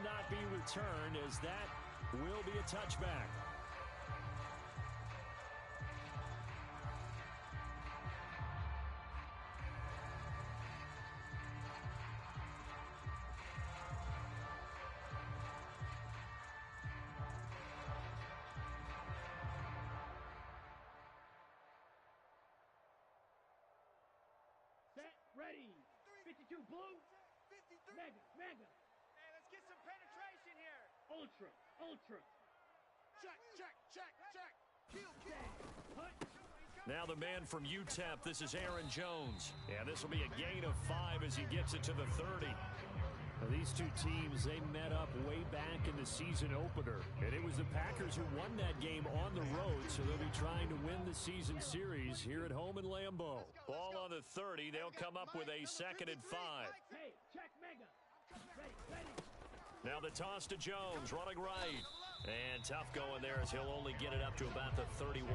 not be returned, as that will be a touchback. Ready. 52 blue. 53. Mega. Hey, let's get some penetration here. Ultra. Check. Kill. Now the man from UTEP, this is Aaron Jones. And this will be a gain of 5 as he gets it to the 30. Now, these two teams, they met up way back in the season opener. And it was the Packers who won that game on the road, so they'll be trying to win the season series here at home in Lambeau. Ball on the 30. They'll come up with a 2nd and 5. Hey, check Mega. Ready. Now the toss to Jones, running right. And tough going there as he'll only get it up to about the 31.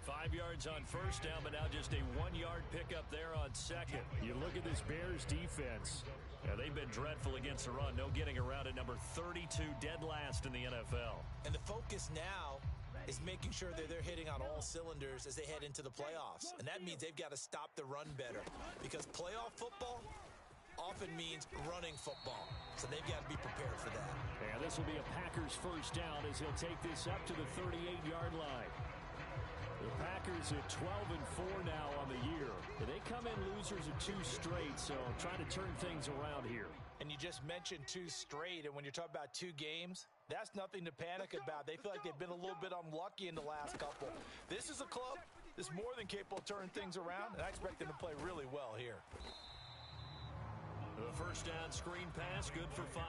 5 yards on first down, but now just a 1-yard pickup there on 2nd. You look at this Bears defense. Yeah, they've been dreadful against the run. No getting around at number 32, dead last in the NFL. And the focus now is making sure that they're hitting on all cylinders as they head into the playoffs. And that means they've got to stop the run better, because playoff football often means running football. So they've got to be prepared for that. And this will be a Packers first down as he'll take this up to the 38-yard line. The Packers at 12-4 now on the year. And they come in losers of 2 straight, so trying to turn things around here. And you just mentioned 2 straight, and when you're talking about 2 games, that's nothing to panic about. They feel like they've been a little bit unlucky in the last couple. This is a club that's more than capable of turning things around, and I expect them to play really well here. The first down screen pass, good for 5.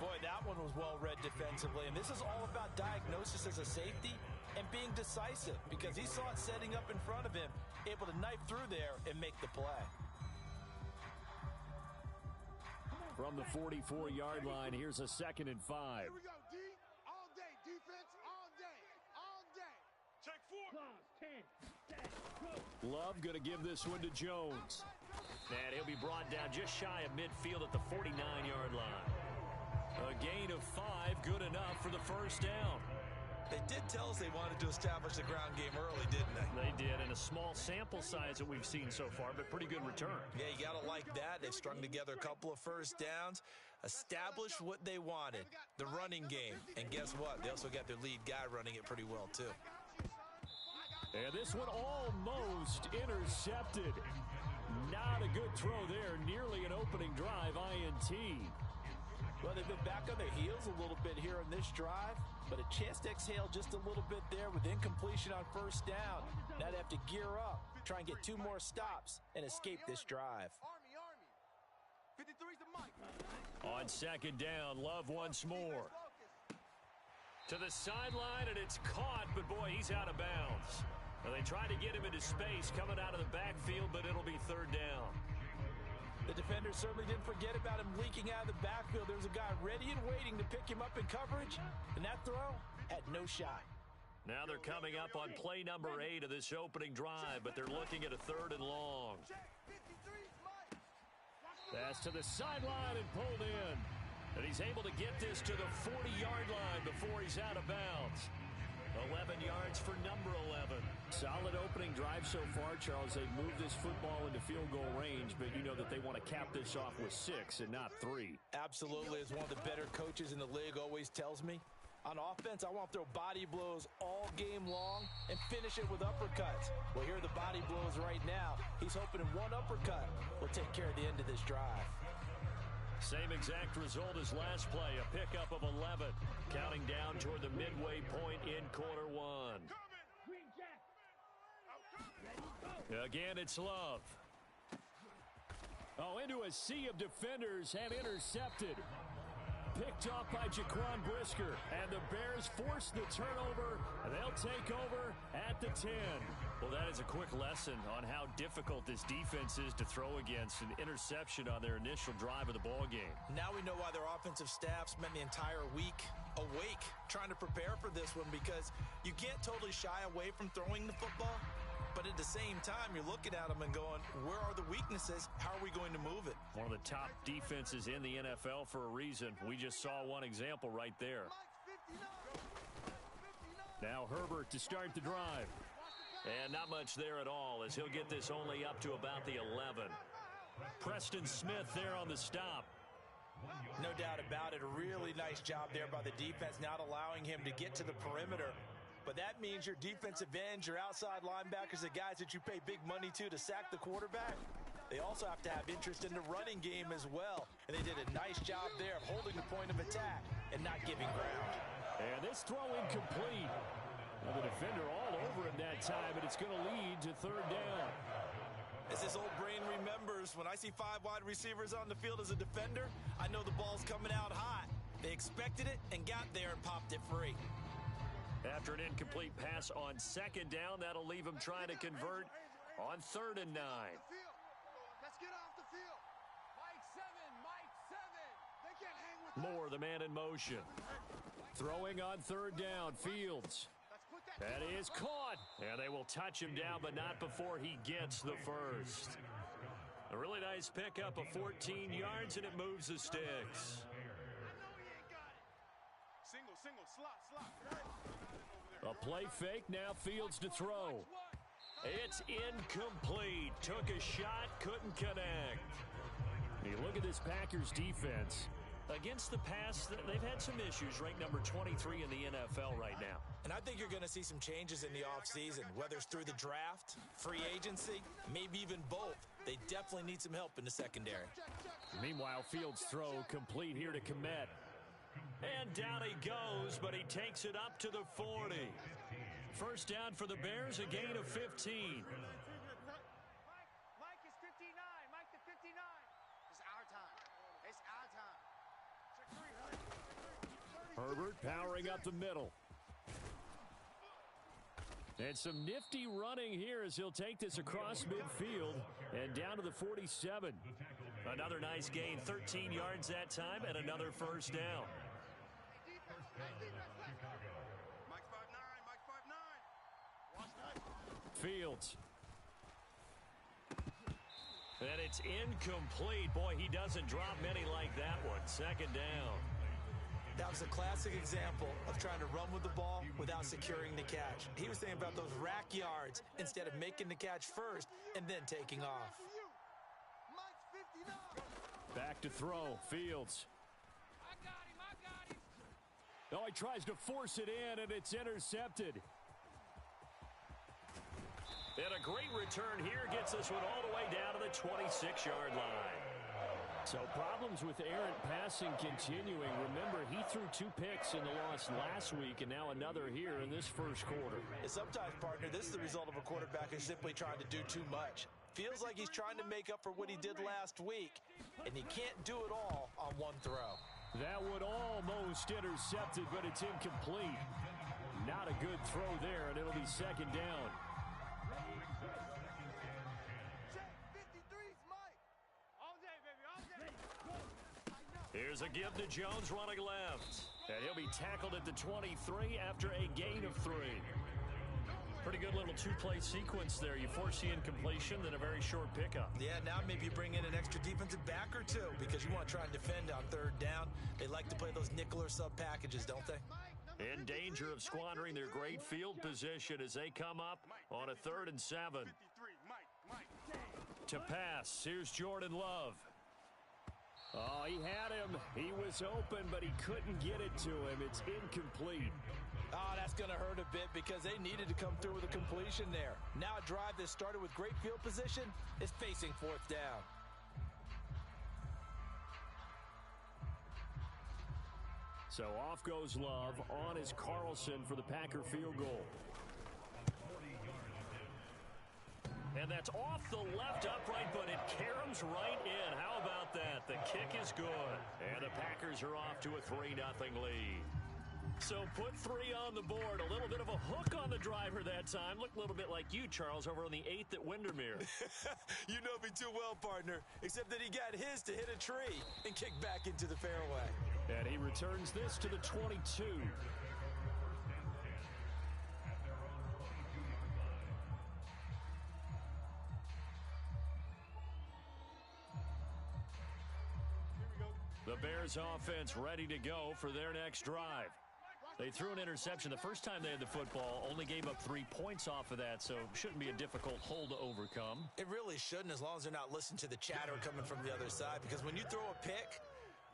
Boy, that one was well read defensively. And this is all about diagnosis as a safety and being decisive, because he saw it setting up in front of him, able to knife through there and make the play. From the 44-yard line, here's a 2nd and 5. Here we go, D. All day. Defense, all day. Check 4. Claws, 10, Love going to give this one to Jones. And he'll be brought down just shy of midfield at the 49-yard line. A gain of 5, good enough for the first down. They did tell us they wanted to establish the ground game early, didn't they? They did, and a small sample size that we've seen so far, but pretty good return. Yeah, you got to like that. They've strung together a couple of first downs, established what they wanted, the running game. And guess what? They also got their lead guy running it pretty well, too. And this one almost intercepted. Not a good throw there. Nearly an opening drive INT. Well, they've been back on their heels a little bit here in this drive, but a chance to exhale just a little bit there with incompletion on first down. Now they have to gear up, try and get 2 more stops, and escape this drive. Army. 53's the mic. On 2nd down, Love once more. To the sideline, and it's caught, but boy, he's out of bounds. Well, they try to get him into space coming out of the backfield, but it'll be 3rd down. The defender certainly didn't forget about him leaking out of the backfield. There was a guy ready and waiting to pick him up in coverage, and that throw had no shot. Now they're coming up on play number 8 of this opening drive, but they're looking at a 3rd and long. Pass to the sideline and pulled in. And he's able to get this to the 40-yard line before he's out of bounds. 11 yards for number 11. Solid opening drive so far, Charles. They've moved this football into field goal range, but you know that they want to cap this off with 6 and not 3. Absolutely. As one of the better coaches in the league always tells me, on offense, I want to throw body blows all game long and finish it with uppercuts. Well, here are the body blows right now. He's hoping in one uppercut will take care of the end of this drive. Same exact result as last play, a pickup of 11, counting down toward the midway point in quarter 1. Again, it's Love. Oh, into a sea of defenders and intercepted. Picked off by Jaquan Brisker, and the Bears force the turnover, and they'll take over at the 10. Well, that is a quick lesson on how difficult this defense is to throw against. An interception on their initial drive of the ball game. Now we know why their offensive staff spent the entire week awake trying to prepare for this one, because you can't totally shy away from throwing the football, But at the same time, you're looking at them and going, where are the weaknesses? How are we going to move it? One of the top defenses in the NFL for a reason. We just saw one example right there. Now Herbert to start the drive. And not much there at all, as he'll get this only up to about the 11. Preston Smith there on the stop. No doubt about it. A really nice job there by the defense, not allowing him to get to the perimeter. But that means your defensive ends, your outside linebackers, the guys that you pay big money to sack the quarterback, they also have to have interest in the running game as well. And they did a nice job there of holding the point of attack and not giving ground. And this throw incomplete. The defender all over him that time, and it's going to lead to third down. As this old brain remembers, when I see 5 wide receivers on the field as a defender, I know the ball's coming out hot. They expected it and got there and popped it free. After an incomplete pass on second down, that'll leave him trying to convert on 3rd and 9. Let's get off the field. Mike 7. They can't hang with Moore, the man in motion. Throwing on 3rd down, Fields. That is caught. And they will touch him down, but not before he gets the first. A really nice pickup of 14 yards, and it moves the sticks. Single, slot. A play fake, now Fields to throw. It's incomplete. Took a shot, couldn't connect. You look at this Packers defense. Against the pass, they've had some issues, ranked number 23 in the NFL right now. And I think you're going to see some changes in the offseason, whether it's through the draft, free agency, maybe even both. They definitely need some help in the secondary. Meanwhile, Fields' throw complete here to Kmet. And down he goes, but he takes it up to the 40. First down for the Bears, a gain of 15. Mike is 59. Mike to 59. It's our time. It's our time. Herbert powering up the middle. And some nifty running here as he'll take this across midfield and down to the 47. Another nice gain, 13 yards that time, and another first down. Mike 5'9". Fields. And it's incomplete. Boy, he doesn't drop many like that one. Second down. That was a classic example of trying to run with the ball without securing the catch. He was thinking about those rack yards instead of making the catch first and then taking off. Back to throw. Fields. I got him. Oh, he tries to force it in, and it's intercepted. And a great return here gets this one all the way down to the 26-yard line. So problems with errant passing continuing. Remember, he threw 2 picks in the loss last week, and now another here in this first quarter. And sometimes, partner, this is the result of a quarterback who's simply trying to do too much. Feels like he's trying to make up for what he did last week, and he can't do it all on one throw. That would almost intercepted, but it's incomplete. Not a good throw there, and it'll be second down. Here's a give to Jones running left. And he'll be tackled at the 23 after a gain of 3. Pretty good little 2-play sequence there. You force the incompletion, then a very short pickup. Yeah, now maybe you bring in an extra defensive back or two because you want to try and defend on 3rd down. They like to play those nickel or sub packages, don't they? In danger of squandering their great field position as they come up on a 3rd and 7. To pass, here's Jordan Love. Oh, he had him. He was open, but he couldn't get it to him. It's incomplete. Oh, that's going to hurt a bit because they needed to come through with a completion there. Now a drive that started with great field position is facing 4th down. So off goes Love. On is Carlson for the Packer field goal. And that's off the left upright, but it caroms right in. How about that? The kick is good. And the Packers are off to a 3-0 lead. So put 3 on the board. A little bit of a hook on the driver that time. Looked a little bit like you, Charles, over on the 8th at Windermere. You know me too well, partner. Except that he got his to hit a tree and kick back into the fairway. And he returns this to the 22. Bears offense ready to go for their next drive. They threw an interception the first time they had the football, only gave up 3 points off of that, so shouldn't be a difficult hole to overcome. It really shouldn't, as long as they're not listening to the chatter coming from the other side, because when you throw a pick,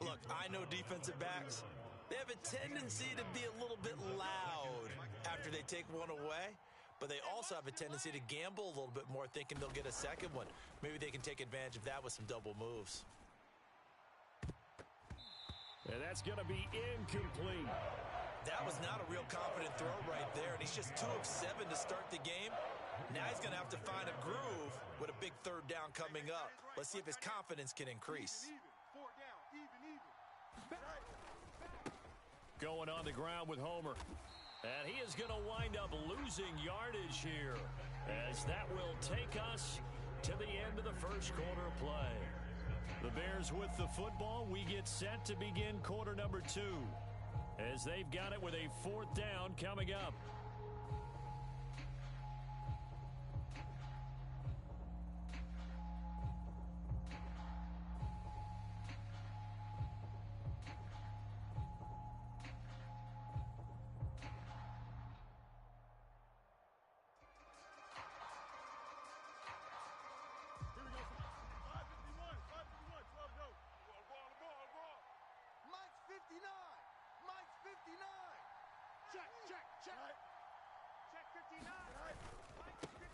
look, I know defensive backs, they have a tendency to be a little bit loud after they take one away, but they also have a tendency to gamble a little bit more, thinking they'll get a second one. Maybe they can take advantage of that with some double moves. And that's going to be incomplete. That was not a real confident throw right there, and he's just 2 of 7 to start the game. Now he's going to have to find a groove with a big third down coming up. Let's see if his confidence can increase. Going on the ground with Homer. And he is going to wind up losing yardage here, as that will take us to the end of the first quarter of play. The Bears with the football. We get set to begin quarter number 2. As they've got it with a 4th down coming up.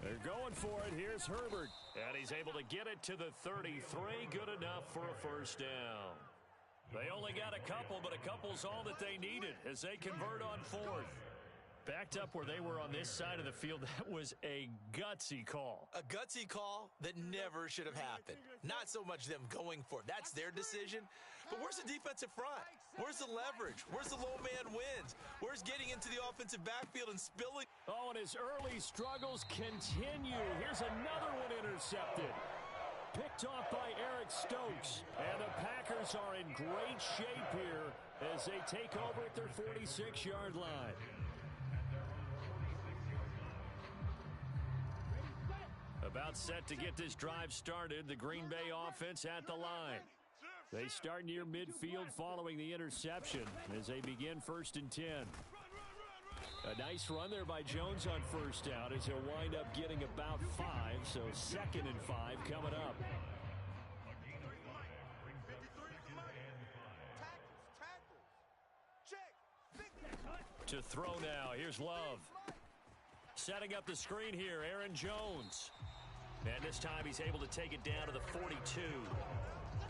They're going for it. Here's Herbert. And he's able to get it to the 33. Good enough for a first down. They only got a couple, but a couple's all that they needed as they convert on 4th. Backed up where they were on this side of the field. That was a gutsy call. A gutsy call that never should have happened. Not so much them going for it. That's their decision. But where's the defensive front? Where's the leverage? Where's the low man wins? Where's getting into the offensive backfield and spilling? Oh, and his early struggles continue. Here's another one intercepted. Picked off by Eric Stokes. And the Packers are in great shape here as they take over at their 46-yard line. About set to get this drive started. The Green Bay offense at the line. They start near midfield following the interception as they begin 1st and 10. A nice run there by Jones on first down as he'll wind up getting about 5. So 2nd and 5 coming up. To throw now. Here's Love. Setting up the screen here, Aaron Jones. And this time he's able to take it down to the 42.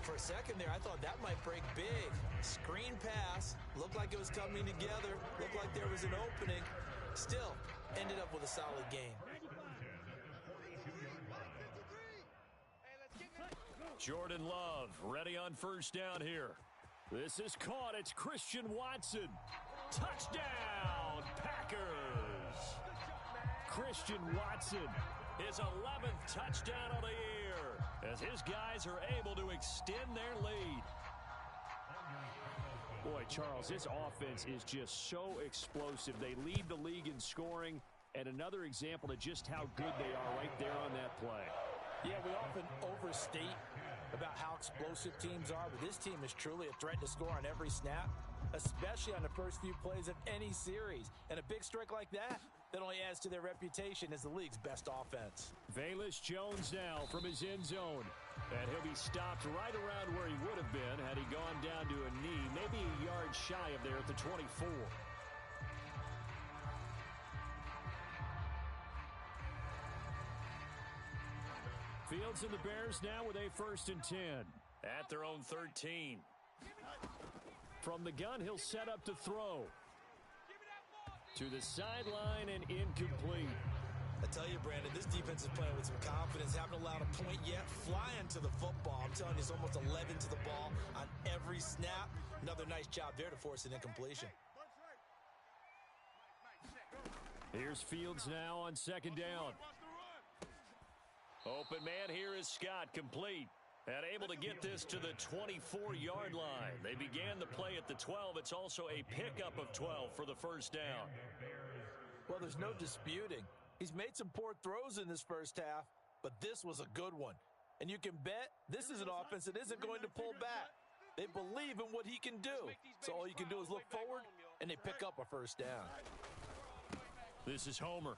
For a second there, I thought that might break big. Screen pass. Looked like it was coming together. Looked like there was an opening. Still, ended up with a solid gain. Jordan Love ready on first down here. This is caught. It's Christian Watson. Touchdown, Packers. Christian Watson, his 11th touchdown of the year, as his guys are able to extend their lead. Boy, Charles, this offense is just so explosive. They lead the league in scoring, and another example of just how good they are right there on that play. Yeah, we often overstate about how explosive teams are, but this team is truly a threat to score on every snap, especially on the first few plays of any series. And a big strike like that only adds to their reputation as the league's best offense. Velus Jones now from his end zone. And he'll be stopped right around where he would have been had he gone down to a knee, maybe a yard shy of there at the 24. Fields and the Bears now with a 1st and 10 at their own 13. From the gun, he'll set up to throw. To the sideline and incomplete. I tell you, Brandon, this defense is playing with some confidence. Haven't allowed a point yet. Flying to the football. I'm telling you, it's almost 11 to the ball on every snap. Another nice job there to force an incompletion. Here's Fields now on 2nd down. Open man here is Scott, complete. And able to get this to the 24-yard line. They began the play at the 12. It's also a pickup of 12 for the first down. Well, there's no disputing. He's made some poor throws in this first half, but this was a good one. And you can bet this is an offense that isn't going to pull back. They believe in what he can do. So all you can do is look forward, and they pick up a first down. This is Homer.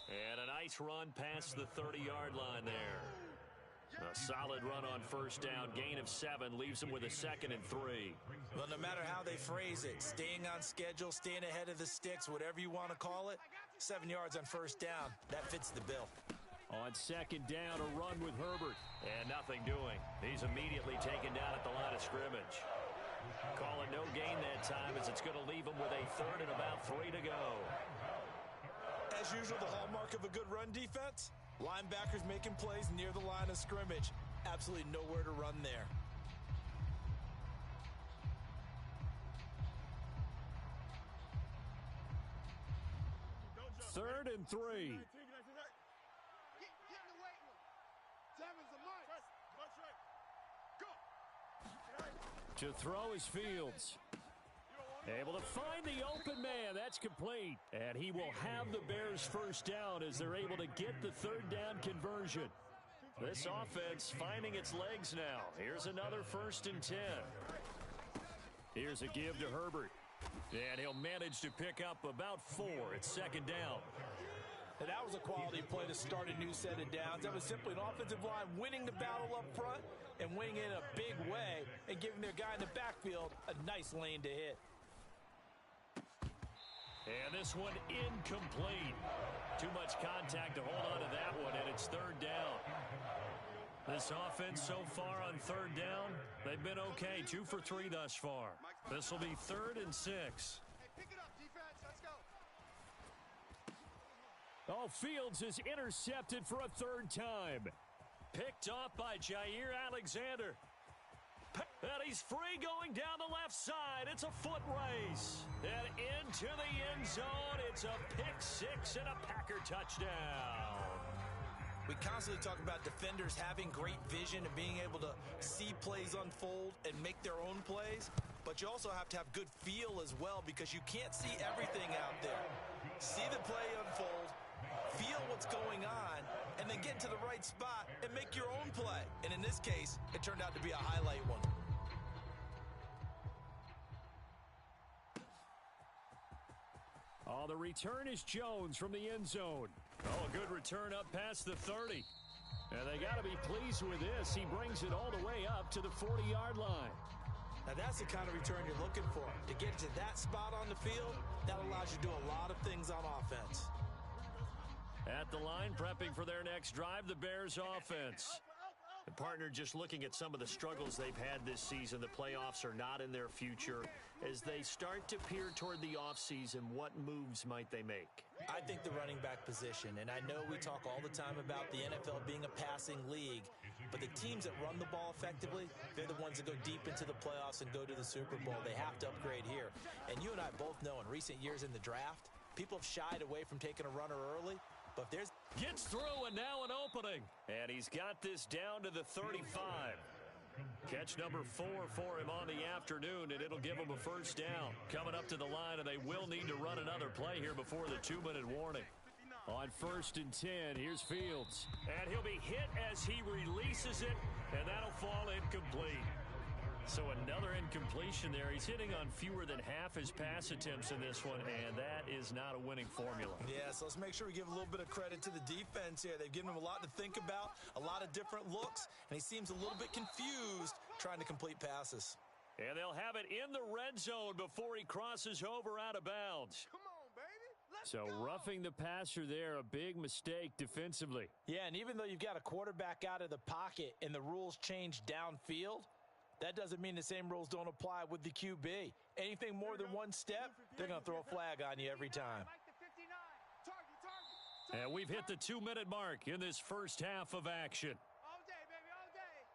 And a nice run past the 30-yard line there. A solid run on first down. Gain of 7 leaves them with a 2nd and 3. Well, no matter how they phrase it, staying on schedule, staying ahead of the sticks, whatever you want to call it, 7 yards on first down, that fits the bill. On 2nd down, a run with Herbert. And nothing doing. He's immediately taken down at the line of scrimmage. Calling no gain that time as it's going to leave him with a 3rd and about 3 to go. As usual, the hallmark of a good run defense, linebackers making plays near the line of scrimmage. Absolutely nowhere to run there. Third and 3. Get in the weight room. 7's a mic. Go. To throw is Fields. Able to find the open man. That's complete. And he will have the Bears first down as they're able to get the 3rd down conversion. This offense finding its legs now. Here's another 1st and 10. Here's a give to Herbert. And he'll manage to pick up about 4 at 2nd down. And that was a quality play to start a new set of downs. That was simply an offensive line winning the battle up front and winning it in a big way and giving their guy in the backfield a nice lane to hit. And this one incomplete. Too much contact to hold on to that one, and it's 3rd down. This offense so far on 3rd down, they've been okay. 2 for 3 thus far. This will be 3rd and 6. Hey, pick it up, defense. Let's go. Oh, Fields is intercepted for a 3rd time. Picked off by Jair Alexander. And he's free going down the left side. It's a foot race. And into the end zone. It's a pick 6 and a Packer touchdown. We constantly talk about defenders having great vision and being able to see plays unfold and make their own plays. But you also have to have good feel as well because you can't see everything out there. See the play unfold, feel what's going on, and then get into the right spot and make your own play. And in this case, it turned out to be a highlight one. Oh, the return is Jones from the end zone. Oh, a good return up past the 30. And they got to be pleased with this. He brings it all the way up to the 40-yard line. Now, that's the kind of return you're looking for. To get to that spot on the field, that allows you to do a lot of things on offense. At the line, prepping for their next drive, the Bears offense. The partner just looking at some of the struggles they've had this season. The playoffs are not in their future. As they start to peer toward the offseason, what moves might they make? I think the running back position, and I know we talk all the time about the NFL being a passing league, but the teams that run the ball effectively, they're the ones that go deep into the playoffs and go to the Super Bowl. They have to upgrade here. And you and I both know in recent years in the draft, people have shied away from taking a runner early. But there's gets through and now an opening. And he's got this down to the 35. Catch number 4 for him on the afternoon, and it'll give him a first down. Coming up to the line, and they will need to run another play here before the 2-minute warning. On 1st and 10, here's Fields. And he'll be hit as he releases it, and that'll fall incomplete. So another incompletion there. He's hitting on fewer than half his pass attempts in this one, and that is not a winning formula. Yeah, so let's make sure we give a little bit of credit to the defense here. They've given him a lot to think about, a lot of different looks, and he seems a little bit confused trying to complete passes. And they'll have it in the red zone before he crosses over out of bounds. Come on, baby. Let's So go. roughing the passer there, a big mistake defensively. Yeah, and even though you've got a quarterback out of the pocket and the rules change downfield, that doesn't mean the same rules don't apply with the QB. Anything more than one step, they're going to throw a flag on you every time. Mike the 59. Target. And we've hit the 2-minute mark in this first half of action. All day, baby, all day.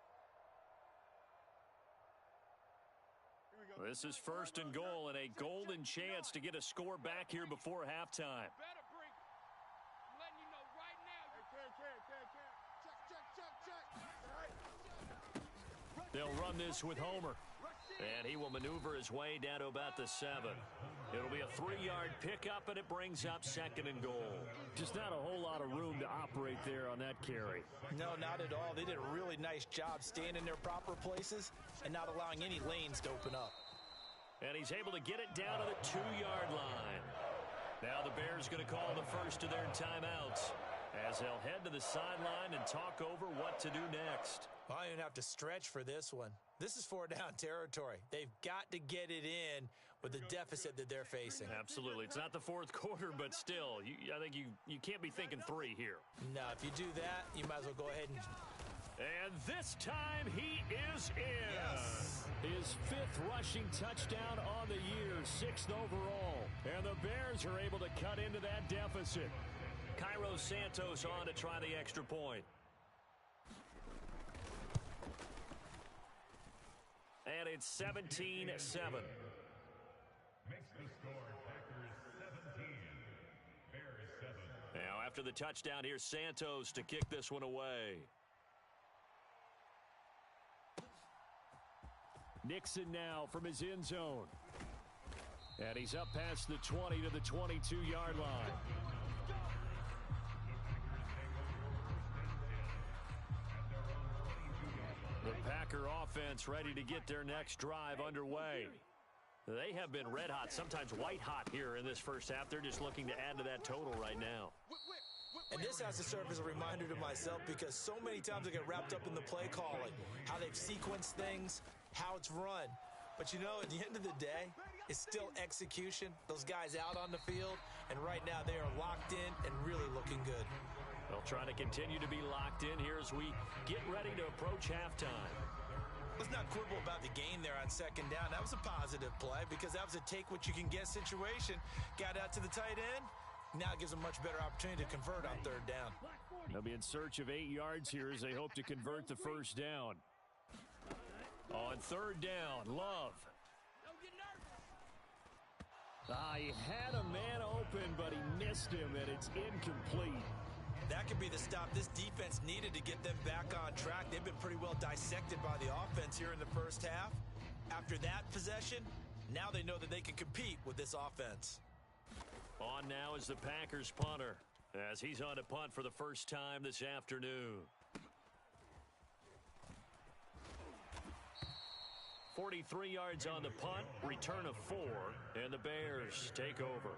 Here we go. This is 1st and goal and a golden chance to get a score back here before halftime. Better bring it. I'm letting you know right now. Check. Check. All right. They'll run this with Homer. And he will maneuver his way down to about the 7. It'll be a 3-yard pickup, and it brings up 2nd and goal. Just not a whole lot of room to operate there on that carry. No, not at all. They did a really nice job staying in their proper places and not allowing any lanes to open up. And he's able to get it down to the 2-yard line. Now the Bears going to call the first of their timeouts as they'll head to the sideline and talk over what to do next. Well, I don't even have to stretch for this one. This is 4-down territory. They've got to get it in with the deficit that they're facing. Absolutely. It's not the fourth quarter, but still, I think you can't be thinking 3 here. No, if you do that, you might as well go ahead and... And this time he is in. Yes. His 5th rushing touchdown on the year, 6th overall. And the Bears are able to cut into that deficit. Cairo Santos on to try the extra point. And it's 17-7. Makes the score Packers 17, Bears 7. Now after the touchdown, here's Santos to kick this one away. Nixon now from his end zone. And he's up past the 20 to the 22-yard line. The Packer offense ready to get their next drive underway. They have been red hot, sometimes white hot here in this first half. They're just looking to add to that total right now. And this has to serve as a reminder to myself because so many times I get wrapped up in the play calling, how they've sequenced things, how it's run. But, you know, at the end of the day, it's still execution. Those guys out on the field, and right now they are locked in and really looking good. They'll try to continue to be locked in here as we get ready to approach halftime. Let's not quibble about the gain there on 2nd down. That was a positive play because that was a take-what-you-can-get situation. Got out to the tight end. Now it gives them a much better opportunity to convert on 3rd down. They'll be in search of 8 yards here as they hope to convert the first down. On 3rd down, Love. He had a man open, but he missed him, and it's incomplete. That could be the stop this defense needed to get them back on track. They've been pretty well dissected by the offense here in the first half. After that possession, now they know that they can compete with this offense. On now is the Packers punter as he's on to punt for the first time this afternoon. 43 yards on the punt, return of 4, and the Bears take over.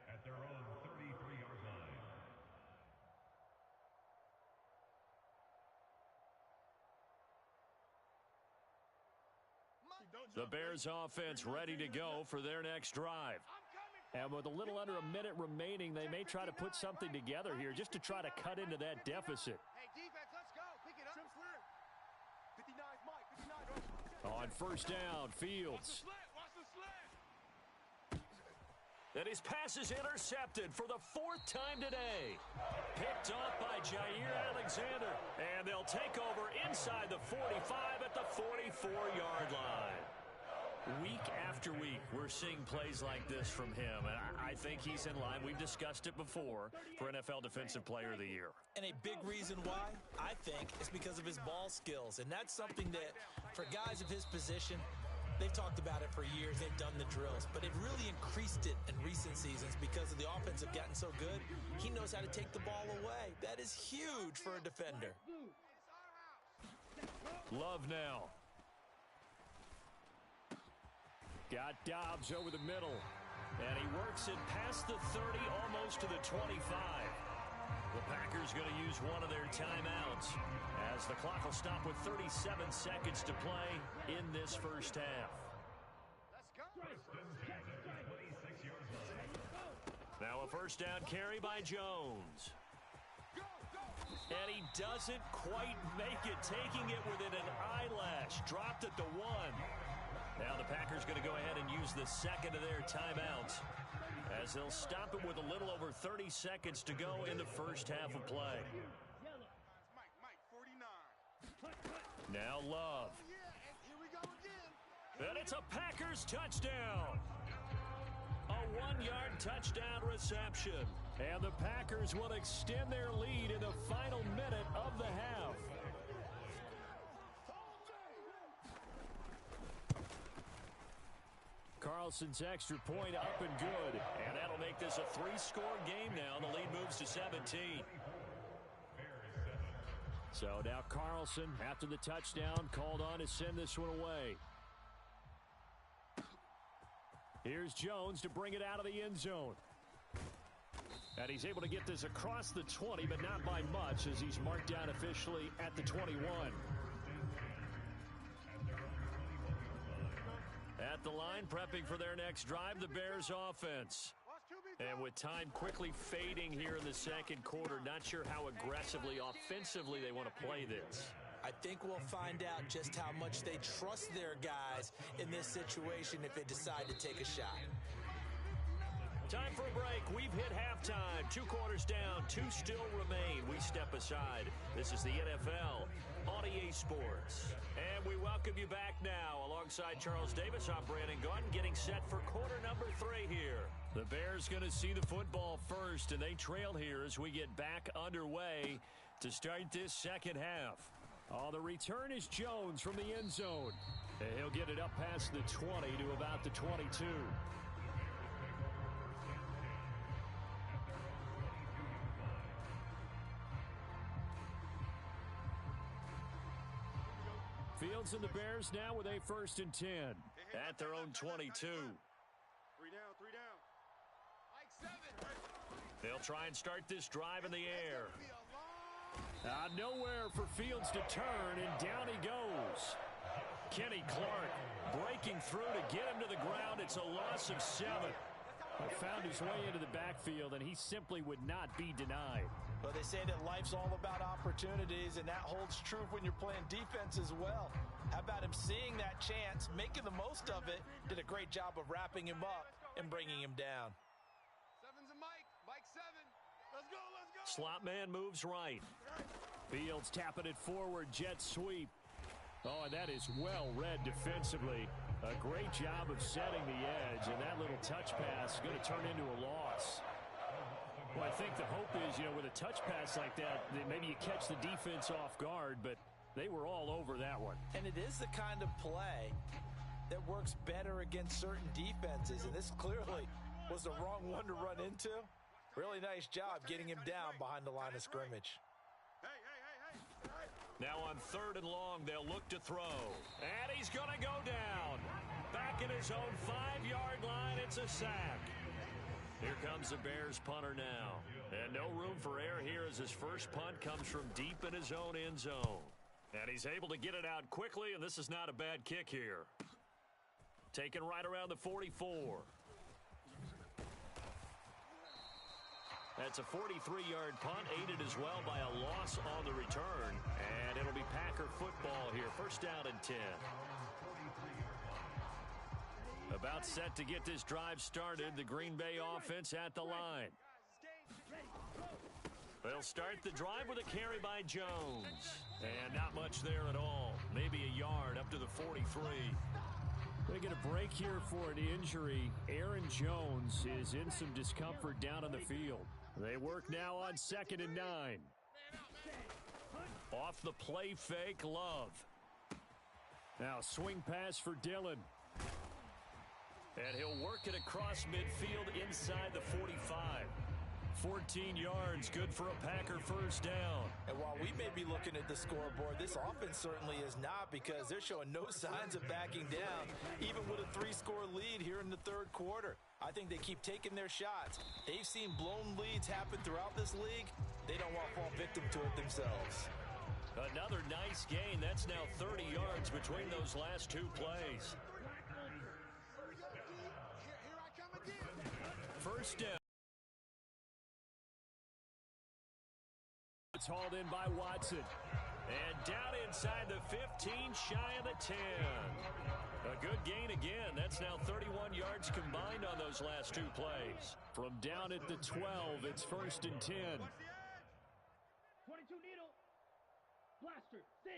At their own 33-yard line. The Bears offense ready to go for their next drive. And with a little under a minute remaining, they may try to put something together here just to try to cut into that deficit. Hey, defense, let's go. Pick it up. 59's Mike. 59. On first down, Fields. Watch the slant. And his pass is intercepted for the 4th time today. Picked off by Jair Alexander. And they'll take over inside the 45 at the 44-yard line. Week after week, we're seeing plays like this from him, and I think he's in line. We've discussed it before for NFL Defensive Player of the Year. And a big reason why, I think, is because of his ball skills. And that's something that, for guys of his position, they've talked about it for years. They've done the drills. But they've really increased it in recent seasons because of the offense have gotten so good. He knows how to take the ball away. That is huge for a defender. Love now. Got Dobbs over the middle. And he works it past the 30, almost to the 25. The Packers going to use one of their timeouts as the clock will stop with 37 seconds to play in this first half. Now a first down carry by Jones. And he doesn't quite make it, taking it within an eyelash. Dropped at the 1. Now the Packers going to go ahead and use the second of their timeouts as they'll stop it with a little over 30 seconds to go in the first half of play. Mike, 49. Now Love. Oh, yeah, and here we go again. And it's a Packers touchdown. A 1-yard touchdown reception. And the Packers will extend their lead in the final minute of the half. Carl Carlson's extra point up and good. And that'll make this a 3-score game now. The lead moves to 17. So now Carlson, after the touchdown, called on to send this one away. Here's Jones to bring it out of the end zone. And he's able to get this across the 20, but not by much, as he's marked down officially at the 21. At the line, prepping for their next drive, the Bears offense. And with time quickly fading here in the second quarter, not sure how aggressively, offensively they want to play this. I think we'll find out just how much they trust their guys in this situation if they decide to take a shot. Time for a break. We've hit halftime. 2 quarters down, 2 still remain. We step aside. This is the NFL on EA Sports. And we welcome you back now. Alongside Charles Davis, I'm Brandon Gunn, getting set for quarter number 3 here. The Bears going to see the football first, and they trail here as we get back underway to start this second half. Oh, the return is Jones from the end zone. And he'll get it up past the 20 to about the 22. Fields and the Bears now with a 1st and 10 at their own 22. 3 down, 3 down. Mike 7. They'll try and start this drive in the air. Nowhere for Fields to turn, and down he goes. Kenny Clark breaking through to get him to the ground. It's a loss of 7. Found his way into the backfield, and he simply would not be denied. Well, they say that life's all about opportunities, and that holds true when you're playing defense as well. How about him seeing that chance, making the most of it, did a great job of wrapping him up and bringing him down. 7's a Mike. Mike 7. Let's go, let's go. Slot man moves right. Fields tapping it forward, jet sweep. Oh, and that is well read defensively. A great job of setting the edge, and that little touch pass is going to turn into a loss. Well, I think the hope is, with a touch pass like that maybe you catch the defense off guard, but they were all over that one. And it is the kind of play that works better against certain defenses, and this clearly was the wrong one to run into. Really nice job getting him down behind the line of scrimmage. Now on 3rd and long, they'll look to throw. And he's going to go down. Back in his own 5-yard line, it's a sack. Here comes the Bears punter now. And no room for error here as his first punt comes from deep in his own end zone. And he's able to get it out quickly, and this is not a bad kick here. Taken right around the 44. That's a 43-yard punt, aided as well by a loss on the return. And it'll be Packer football here. 1st down and 10. About set to get this drive started. The Green Bay offense at the line. They'll start the drive with a carry by Jones. And not much there at all. Maybe a yard up to the 43. Going to get a break here for an injury. Aaron Jones is in some discomfort down on the field. They work now on 2nd and 9. Off the play fake, Love. Now swing pass for Dillon. And he'll work it across midfield inside the 45. 14 yards, good for a Packer 1st down. And while we may be looking at the scoreboard, this offense certainly is not, because they're showing no signs of backing down, even with a 3-score lead here in the 3rd quarter. I think they keep taking their shots. They've seen blown leads happen throughout this league. They don't want to fall victim to it themselves. Another nice gain. That's now 30 yards between those last 2 plays. Here I come again. 1st down. It's hauled in by Watson. And down inside the 15, shy of the 10. A good gain again. That's now 31 yards combined on those last 2 plays. From down at the 12, it's 1st and 10. 22 needle. Blaster. 6.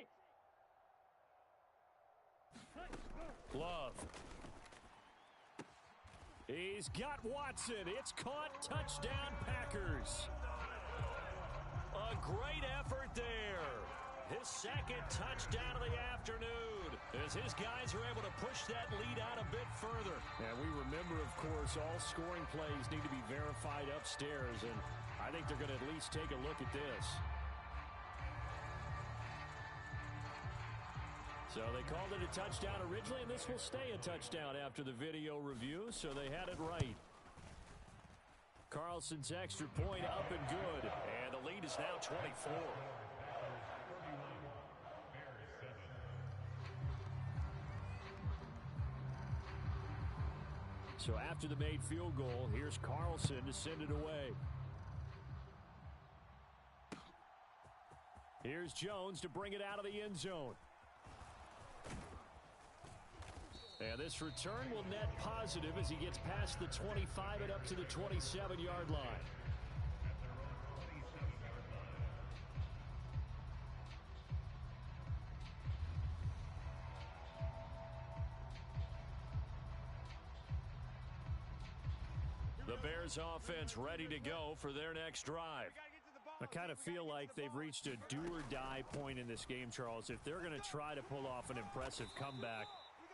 Love. He's got Watson. It's caught. Touchdown, Packers. A great effort there. his second touchdown of the afternoon, as his guys are able to push that lead out a bit further. And we remember, of course, all scoring plays need to be verified upstairs, and I think they're going to at least take a look at this. So they called it a touchdown originally, and this will stay a touchdown after the video review, so they had it right. Carlson's extra point up and good, and the lead is now 24. So after the made field goal, here's Carlson to send it away. Here's Jones to bring it out of the end zone. And this return will net positive as he gets past the 25 and up to the 27-yard line. The Bears offense ready to go for their next drive. I kind of feel like they've reached a do-or-die point in this game, Charles. If they're going to try to pull off an impressive comeback,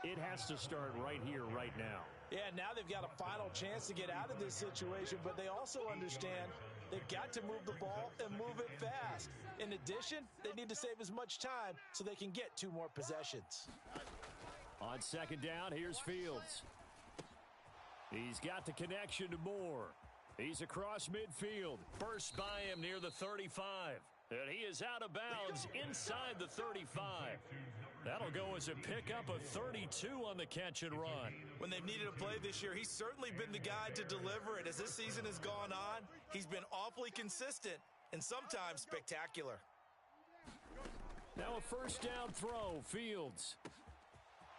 it has to start right here, right now. Yeah, now they've got a final chance to get out of this situation, but they also understand they've got to move the ball and move it fast. In addition, they need to save as much time so they can get 2 more possessions. On second down, here's Fields. He's got the connection to Moore. He's across midfield. Burst by him near the 35. And he is out of bounds inside the 35. That'll go as a pickup of 32 on the catch and run. When they've needed a play this year, he's certainly been the guy to deliver it. As this season has gone on, he's been awfully consistent and sometimes spectacular. Now a first down throw, Fields.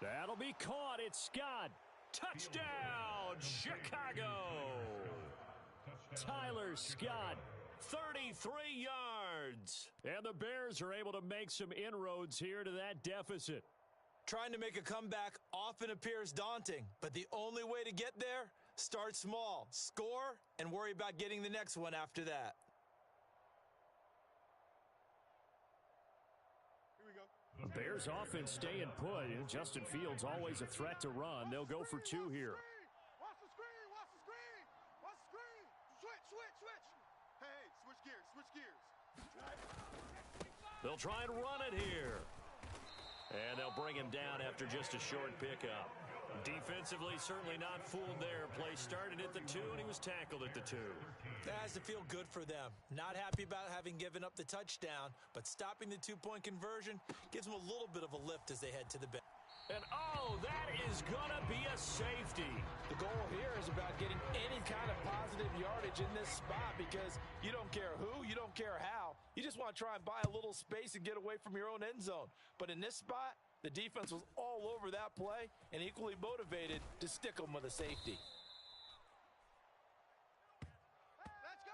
That'll be caught. It's Scott. Touchdown, Chicago. Tyler Scott, 33 yards. And the Bears are able to make some inroads here to that deficit. Trying to make a comeback often appears daunting, but the only way to get there, start small, score, and worry about getting the next one after that. The Bears offense staying put. Justin Fields always a threat to run. They'll go for 2 here. Watch the screen, watch the screen, watch the screen. Switch. Hey, switch gears. They'll try and run it here. And they'll bring him down after just a short pickup. Defensively, certainly not fooled there. Play started at the 2, and he was tackled at the 2. That has to feel good for them. Not happy about having given up the touchdown, but stopping the 2-point conversion gives them a little bit of a lift as they head to the bench. And, oh, that is going to be a safety. The goal here is about getting any kind of positive yardage in this spot because you don't care who, you don't care how. You just want to try and buy a little space and get away from your own end zone. But in this spot, the defense was all over that play and equally motivated to stick them with a safety. Let's go.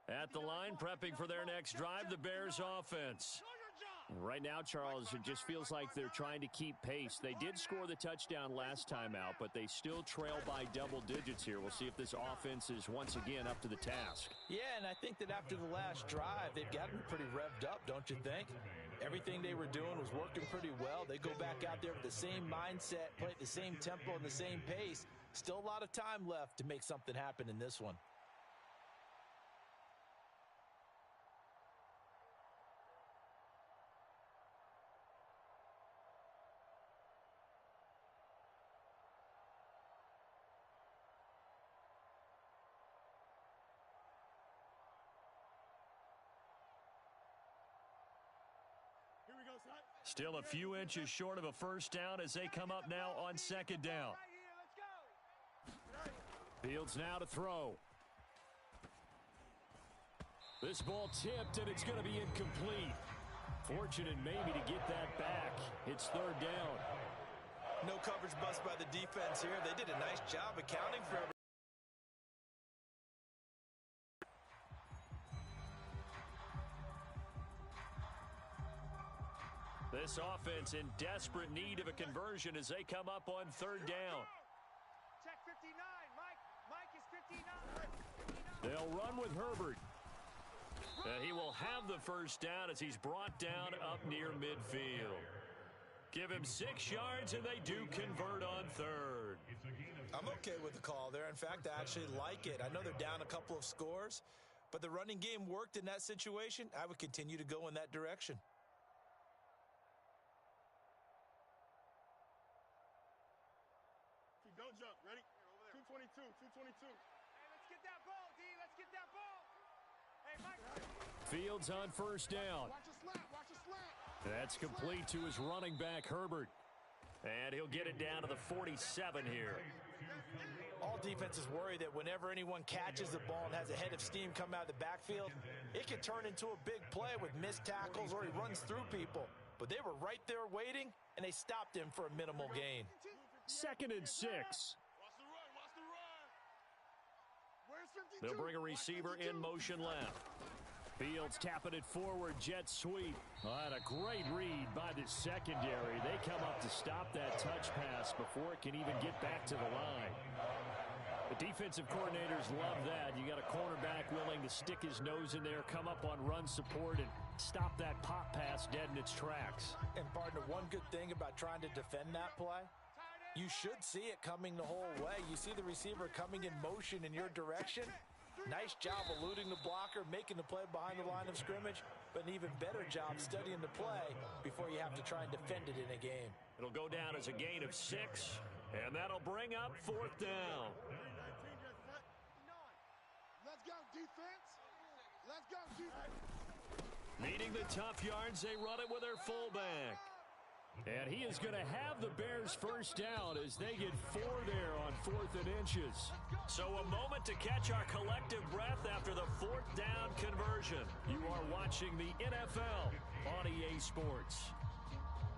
At the line, prepping for their next drive, the Bears offense. Right now, Charles, it just feels like they're trying to keep pace. They did score the touchdown last time out, but they still trail by double digits here. We'll see if this offense is once again up to the task. Yeah, and I think that after the last drive, they've gotten pretty revved up, don't you think? Everything they were doing was working pretty well. They go back out there with the same mindset, play at the same tempo and the same pace. Still a lot of time left to make something happen in this one. Still a few inches short of a first down as they come up now on second down. Fields now to throw. This ball tipped, and it's going to be incomplete. Fortunate maybe to get that back. It's third down. No coverage bust by the defense here. They did a nice job accounting for everything. This offense in desperate need of a conversion as they come up on third down. Check 59, Mike. Mike is 59. They'll run with Herbert. And he will have the first down as he's brought down up near midfield. Give him 6 yards, and they do convert on third. I'm okay with the call there. In fact, I actually like it. I know they're down a couple of scores, but the running game worked in that situation. I would continue to go in that direction. Don't jump. Ready? 222. 222. Hey, let's get that ball, D. Let's get that ball. Hey, Mike. Fields on first down. Watch the slant. Watch the slant. That's complete to his running back, Herbert. And he'll get it down to the 47 here. All defenses worry that whenever anyone catches the ball and has a head of steam come out of the backfield, it can turn into a big play with missed tackles or he runs through people. But they were right there waiting, and they stopped him for a minimal gain. 2nd and 6. Watch the run. Watch the run. Where's 52? They'll bring a receiver in motion left. Fields tapping it forward, jet sweep. And a great read by the secondary. They come up to stop that touch pass before it can even get back to the line. The defensive coordinators love that. You got a cornerback willing to stick his nose in there, come up on run support, and stop that pop pass dead in its tracks. And partner, one good thing about trying to defend that play, you should see it coming the whole way. You see the receiver coming in motion in your direction. Nice job eluding the blocker, making the play behind the line of scrimmage, but an even better job studying the play before you have to try and defend it in a game. It'll go down as a gain of 6, and that'll bring up 4th down. Let's go, defense. Let's go, defense. Needing the tough yards, they run it with their fullback. And he is going to have the Bears first down as they get 4 there on 4th and inches. So a moment to catch our collective breath after the 4th down conversion. You are watching the NFL on EA Sports.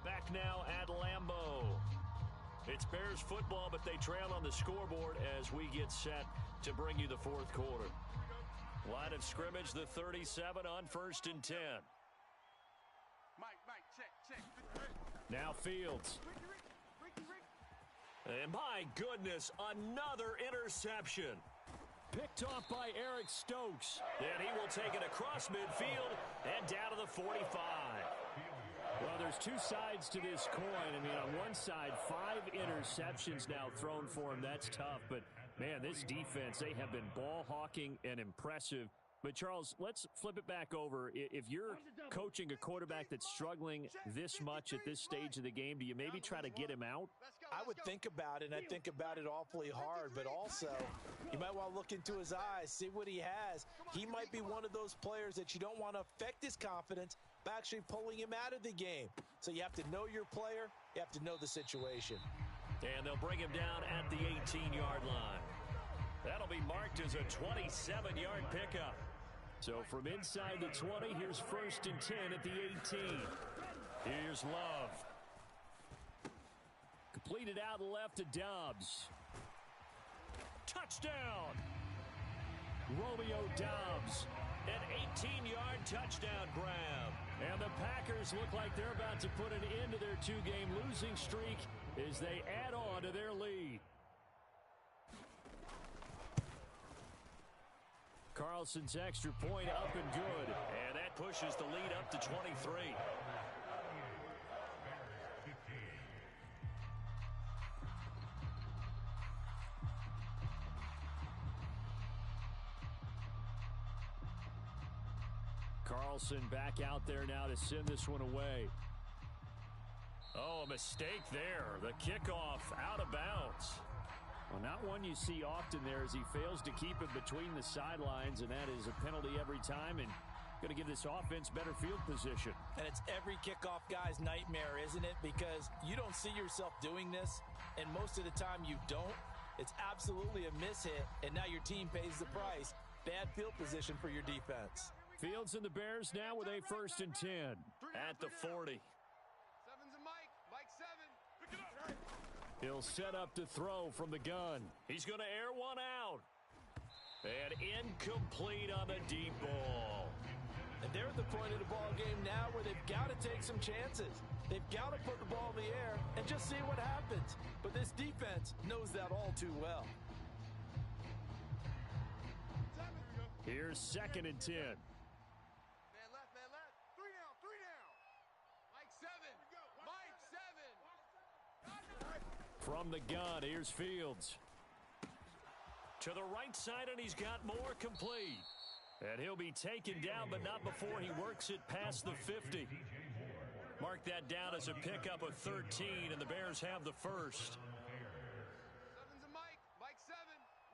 Back now at Lambeau. It's Bears football, but they trail on the scoreboard as we get set to bring you the 4th quarter. Line of scrimmage, the 37 on 1st and 10. Mike, check. Now Fields. And my goodness, another interception. Picked off by Eric Stokes. And he will take it across midfield and down to the 45. Well, there's 2 sides to this coin. I mean, on one side, 5 interceptions now thrown for him. That's tough. But, man, this defense, they have been ball hawking and impressive. But, Charles, let's flip it back over. If you're coaching a quarterback that's struggling this much at this stage of the game, do you maybe try to get him out? I would think about it, and I think about it awfully hard. But also, you might want to look into his eyes, see what he has. He might be one of those players that you don't want to affect his confidence by actually pulling him out of the game. So you have to know your player. You have to know the situation. And they'll bring him down at the 18-yard line. That'll be marked as a 27-yard pickup. So from inside the 20, here's 1st and 10 at the 18. Here's Love. Completed out left to Dobbs. Touchdown! Romeo Dobbs. An 18-yard touchdown grab. And the Packers look like they're about to put an end to their 2-game losing streak as they add on to their lead. Carlson's extra point up and good. And that pushes the lead up to 23. Carlson back out there now to send this one away. Oh, a mistake there. The kickoff out of bounds. Well, not one you see often there as he fails to keep it between the sidelines, and that is a penalty every time, and going to give this offense better field position. And it's every kickoff guy's nightmare, isn't it? Because you don't see yourself doing this, and most of the time you don't. It's absolutely a mishit, and now your team pays the price. Bad field position for your defense. Fields and the Bears now with a 1st and 10 at the 40. 7's a Mike. Mike 7. Pick it up. He'll set up to throw from the gun. He's going to air one out. And incomplete on the deep ball. And they're at the point of the ball game now where they've got to take some chances. They've got to put the ball in the air and just see what happens. But this defense knows that all too well. Here's 2nd and 10. Man left, man left. Three down, three down. Mike 7. Mike 7. From the gun, here's Fields. To the right side, and he's got more complete. And he'll be taken down, but not before he works it past the 50. Mark that down as a pickup of 13, and the Bears have the first. 7's a Mike. Mike 7.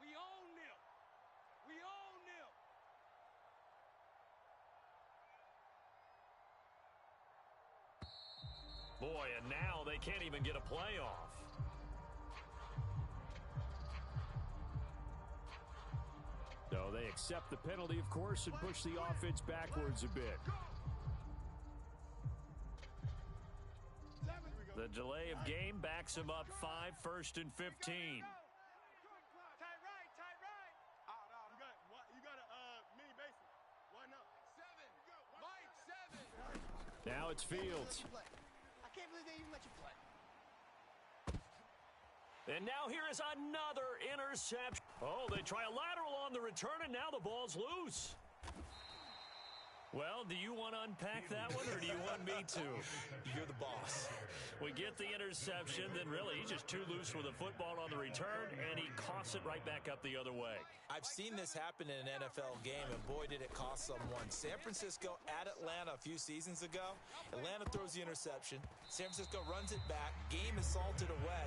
We own them. We own them. Boy, and now they can't even get a playoff. So they accept the penalty, of course, and push the offense backwards a bit. The delay of game backs him up 5, 1st and 15. Tight right, tight right. Out. You got a mini basement. One up. 7. Mike 7. Now it's Fields. I can't believe they even let you play. And now here is another interception. Oh, they try a lateral on the return, and now the ball's loose. Well, do you want to unpack that one, or do you want me to? You're the boss. We get the interception, then really he's just too loose with the football on the return, and he coughs it right back up the other way. I've seen this happen in an NFL game, and boy, did it cost someone. San Francisco at Atlanta a few seasons ago. Atlanta throws the interception. San Francisco runs it back. Game is salted away.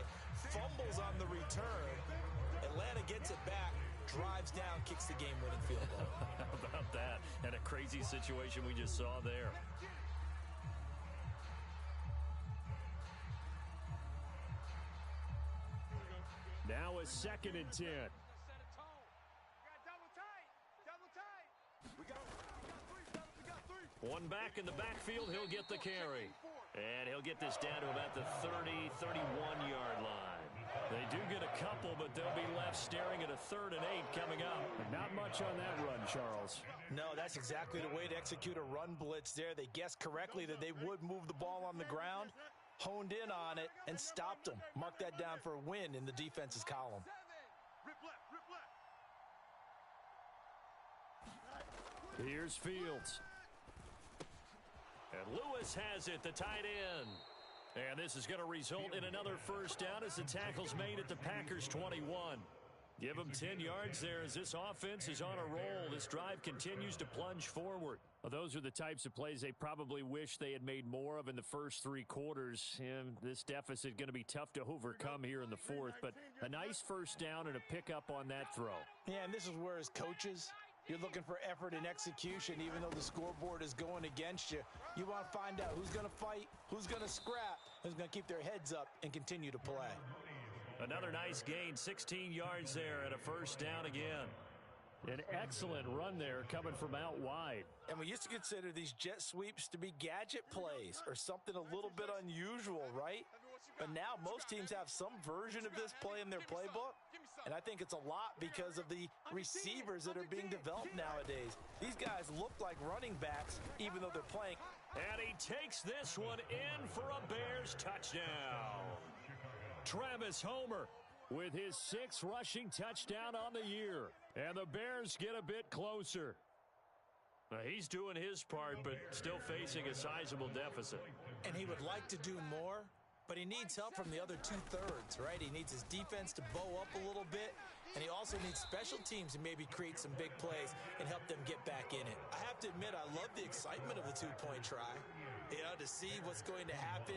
Fumbles on the return. Atlanta gets it back. Drives down, kicks the game-winning field goal. How about that? And a crazy situation we just saw there. Now a 2nd and 10. Set a tone. Got double tight. Double tight. We got three. One back in the backfield, he'll get the carry. And he'll get this down to about the 30, 31-yard line. They do get a couple, but they'll be left staring at a 3rd and 8 coming up. Not much on that run, Charles. No, that's exactly the way to execute a run blitz there. They guessed correctly that they would move the ball on the ground, honed in on it, and stopped them. Mark that down for a win in the defense's column. 7. Rip left. Here's Fields. And Lewis has it, the tight end. And this is going to result in another first down as the tackle's made at the Packers' 21. Give them 10 yards there as this offense is on a roll. This drive continues to plunge forward. Well, those are the types of plays they probably wish they had made more of in the first 3 quarters. And this deficit going to be tough to overcome here in the 4th. But a nice first down and a pickup on that throw. Yeah, and this is where as coaches, you're looking for effort and execution, even though the scoreboard is going against you. You want to find out who's going to fight, who's going to scrap, who's going to keep their heads up and continue to play. Another nice gain, 16 yards there and a first down again. An excellent run there coming from out wide. And we used to consider these jet sweeps to be gadget plays or something a little bit unusual, right? But now most teams have some version of this play in their playbook. And I think it's a lot because of the receivers that are being developed nowadays. These guys look like running backs even though they're playing. And he takes this one in for a Bears touchdown. Travis Homer with his 6th rushing touchdown on the year. And the Bears get a bit closer. Now, he's doing his part, but still facing a sizable deficit. And he would like to do more, but he needs help from the other 2/3, right? He needs his defense to bow up a little bit, and he also needs special teams to maybe create some big plays and help them get back in it. I have to admit, I love the excitement of the 2-point try. You know, to see what's going to happen,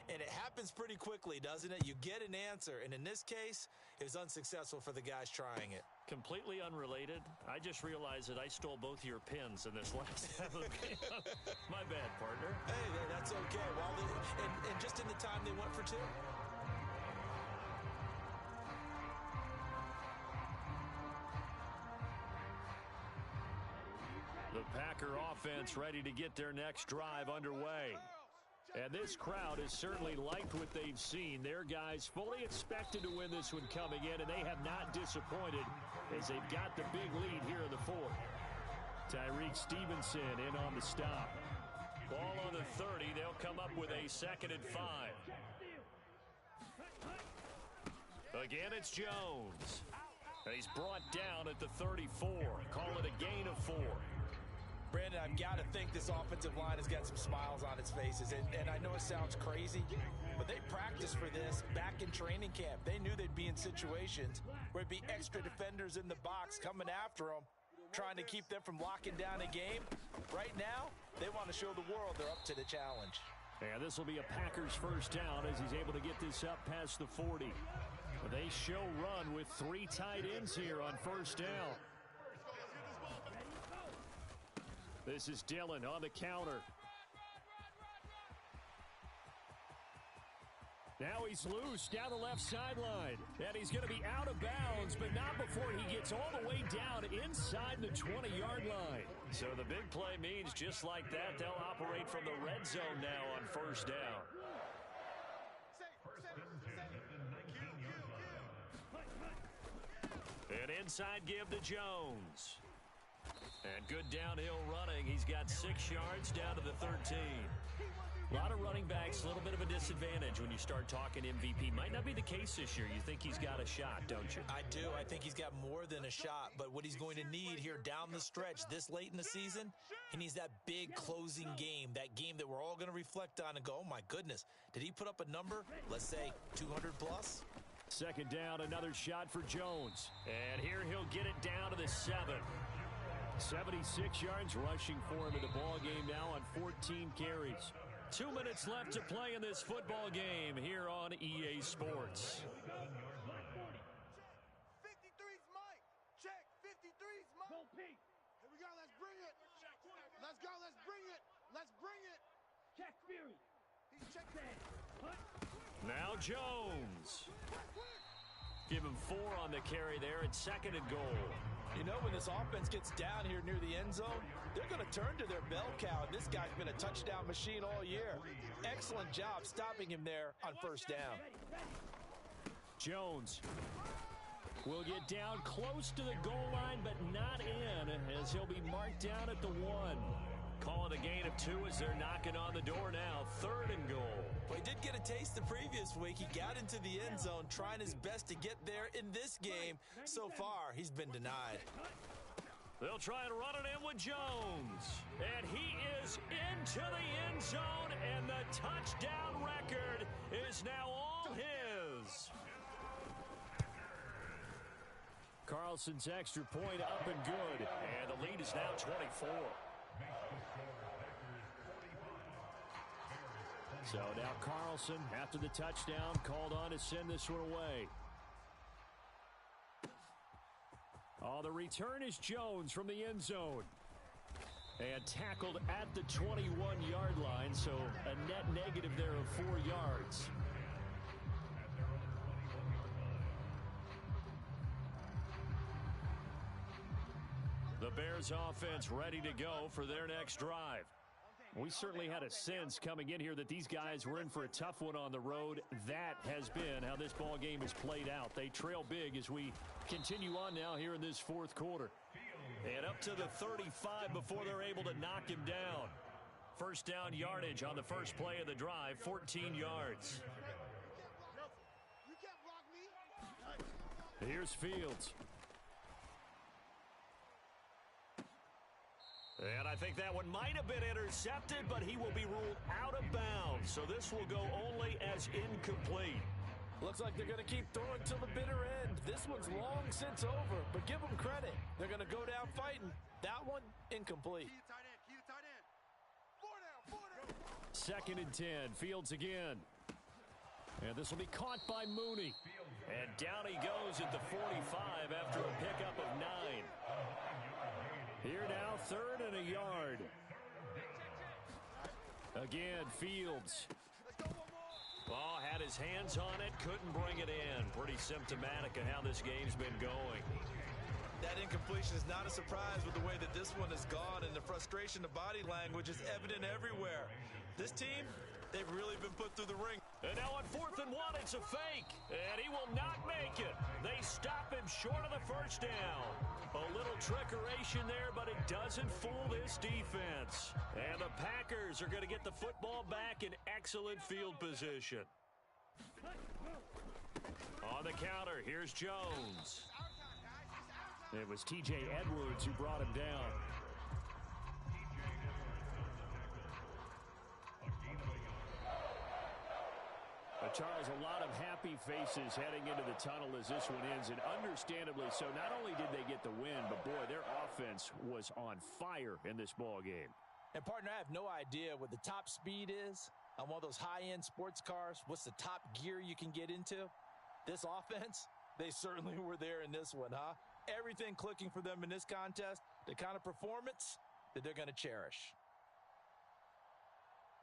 and it happens pretty quickly, doesn't it? You get an answer, and in this case, it was unsuccessful for the guys trying it. Completely unrelated, I just realized that I stole both of your pins in this last game. My bad, partner. Hey, that's okay. Well, and just in the time they went for 2. The Packer offense ready to get their next drive underway. And this crowd has certainly liked what they've seen. Their guys fully expected to win this one coming in, and they have not disappointed as they've got the big lead here in the 4th. Tyreek Stevenson in on the stop. Ball on the 30. They'll come up with a 2nd and 5. Again, it's Jones. He's brought down at the 34. Call it a gain of 4. Brandon, I've got to think this offensive line has got some smiles on its faces. And I know it sounds crazy, but they practiced for this back in training camp. They knew they'd be in situations where it'd be extra defenders in the box coming after them, trying to keep them from locking down a game. Right now, they want to show the world they're up to the challenge. And this will be a Packers first down as he's able to get this up past the 40. They show run with 3 tight ends here on first down. This is Dillon on the counter. Now he's loose down the left sideline. And he's going to be out of bounds, but not before he gets all the way down inside the 20-yard line. So the big play means just like that, they'll operate from the red zone now on first down. An inside give to Jones. And good downhill running. He's got 6 yards down to the 13. A lot of running backs, a little bit of a disadvantage when you start talking MVP. Might not be the case this year. You think he's got a shot, don't you? I do. I think he's got more than a shot. But what he's going to need here down the stretch this late in the season, he needs that big closing game, that game that we're all going to reflect on and go, oh, my goodness, did he put up a number, let's say 200 plus? 2nd down, another shot for Jones. And here he'll get it down to the 7. 76 yards rushing for him in the ball game now on 14 carries. 2 minutes left to play in this football game here on EA Sports. 53's Mike. Check. 53's Mike. Here we go. Let's bring it. Let's go. Let's bring it. Let's bring it. Check Fury. He's checked in. Now Jones. Give him 4 on the carry there at 2nd and goal. You know, when this offense gets down here near the end zone, they're going to turn to their bell cow, and this guy's been a touchdown machine all year. Excellent job stopping him there on first down. Jones will get down close to the goal line, but not in, as he'll be marked down at the 1. Calling a gain of 2 as they're knocking on the door now. 3rd and goal. Well, he did get a taste the previous week. He got into the end zone, trying his best to get there in this game. So far, he's been denied. They'll try and run it in with Jones. And he is into the end zone, and the touchdown record is now all his. Carlson's extra point up and good. And the lead is now 24. So now Carlson, after the touchdown, called on to send this one away. Oh, the return is Jones from the end zone. And tackled at the 21-yard line, so a net negative there of 4 yards. The Bears offense ready to go for their next drive. We certainly had a sense coming in here that these guys were in for a tough one on the road. That has been how this ball game has played out. They trail big as we continue on now here in this 4th quarter. And up to the 35 before they're able to knock him down. First down yardage on the first play of the drive, 14 yards. You can't block me. Here's Fields. And I think that one might have been intercepted, but he will be ruled out of bounds. So this will go only as incomplete. Looks like they're going to keep throwing till the bitter end. This one's long since over, but give them credit. They're going to go down fighting. That one, incomplete. Key to tight end. Key to tight end. 4 down. 2nd and 10. Fields again. And this will be caught by Mooney. And down he goes at the 45 after a pickup of 9. Here now, 3rd and a yard. Again, Fields. Oh, had his hands on it, couldn't bring it in. Pretty symptomatic of how this game's been going. That incompletion is not a surprise with the way that this one has gone, and the frustration of body language is evident everywhere. This team, they've really been put through the ring. And now on 4th and 1, it's a fake. And he will not make it. They stop him short of the first down. A little trickeration there, but it doesn't fool this defense. And the Packers are going to get the football back in excellent field position. On the counter, here's Jones. It was T.J. Edwards who brought him down. Charles, a lot of happy faces heading into the tunnel as this one ends, and understandably so. Not only did they get the win, but boy, their offense was on fire in this ball game. And partner, I have no idea what the top speed is on one of those high-end sports cars. What's the top gear you can get into? This offense, they certainly were there in this one, huh? Everything clicking for them in this contest, the kind of performance that they're going to cherish.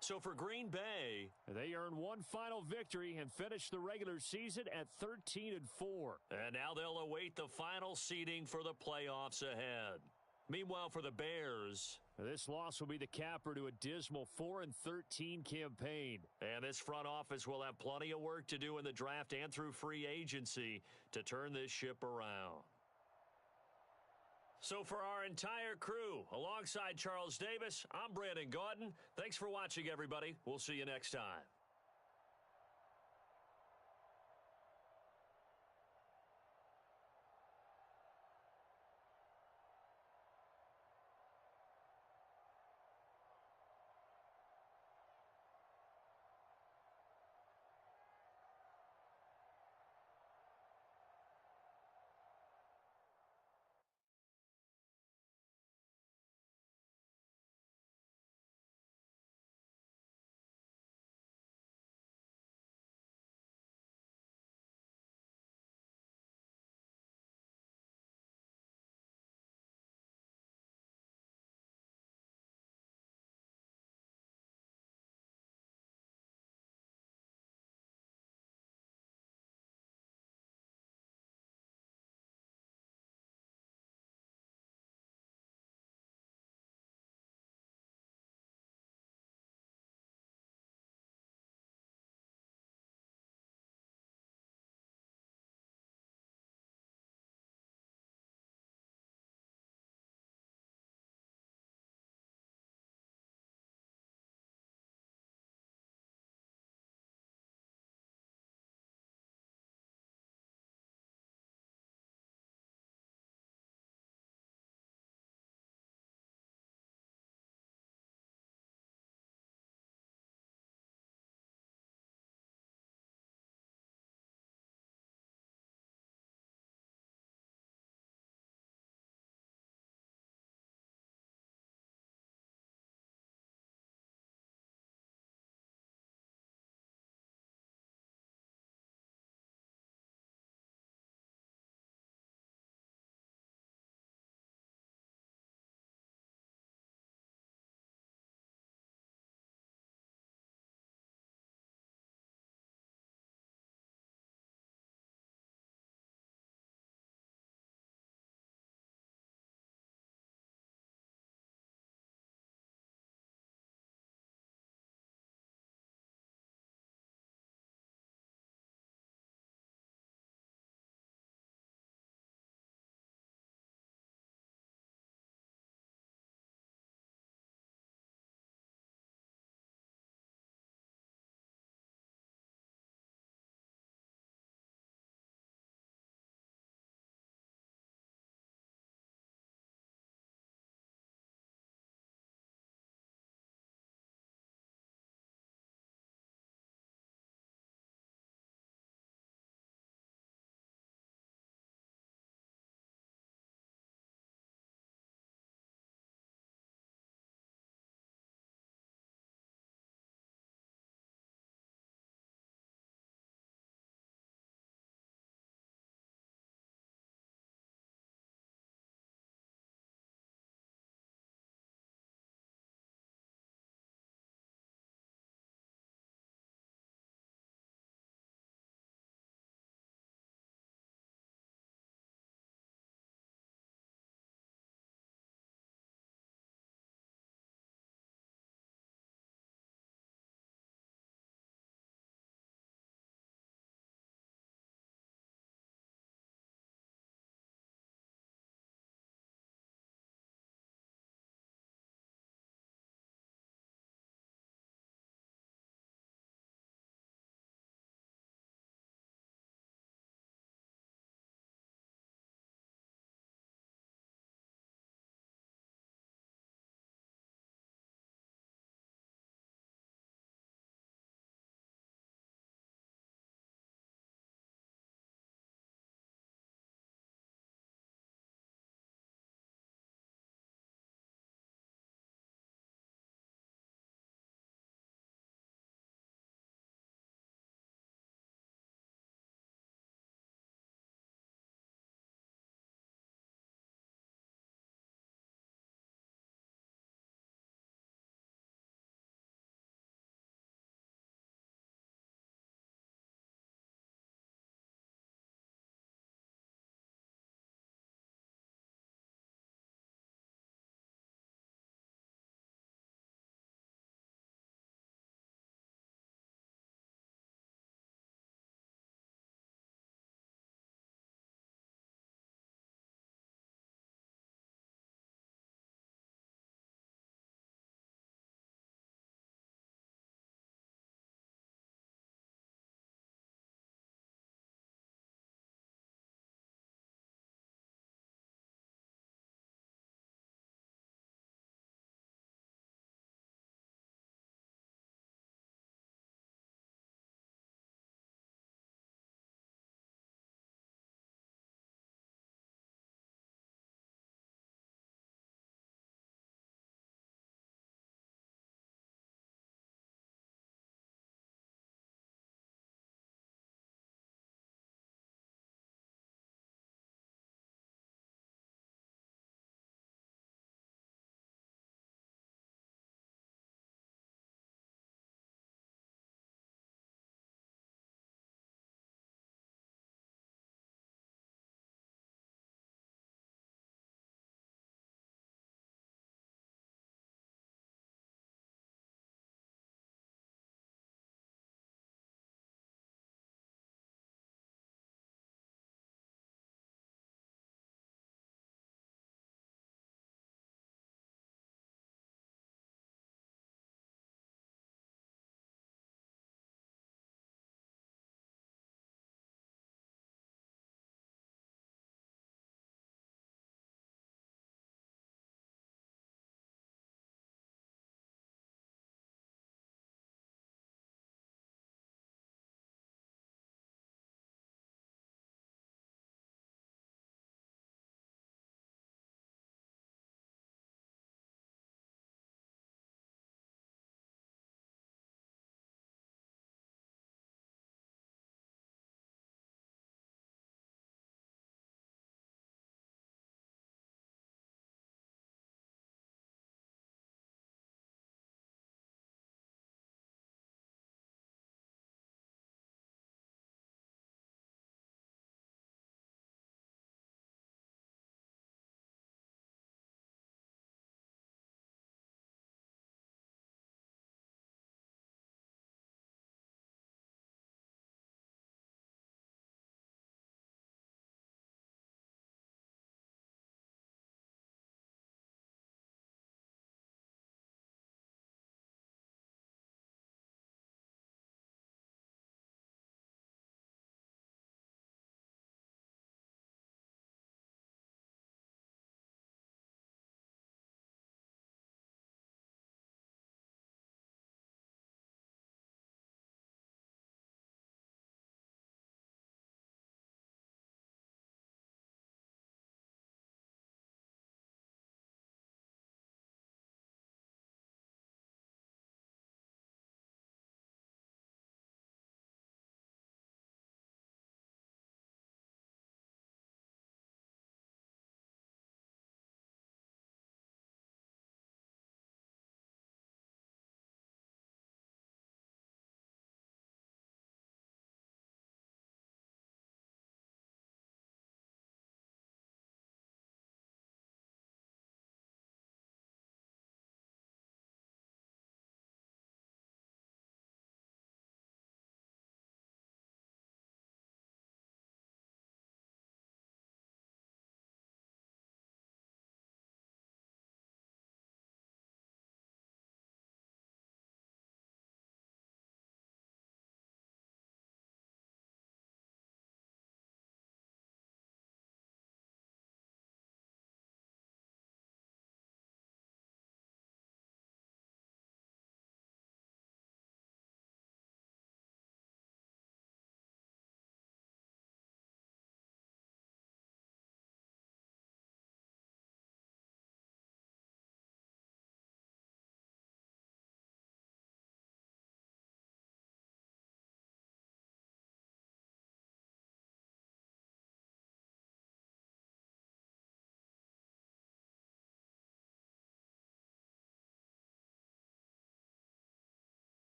So for Green Bay, they earn one final victory and finish the regular season at 13-4. And now they'll await the final seeding for the playoffs ahead. Meanwhile, for the Bears, this loss will be the capper to a dismal 4-13 campaign. And this front office will have plenty of work to do in the draft and through free agency to turn this ship around. So for our entire crew, alongside Charles Davis, I'm Brandon Gaudin. Thanks for watching, everybody. We'll see you next time.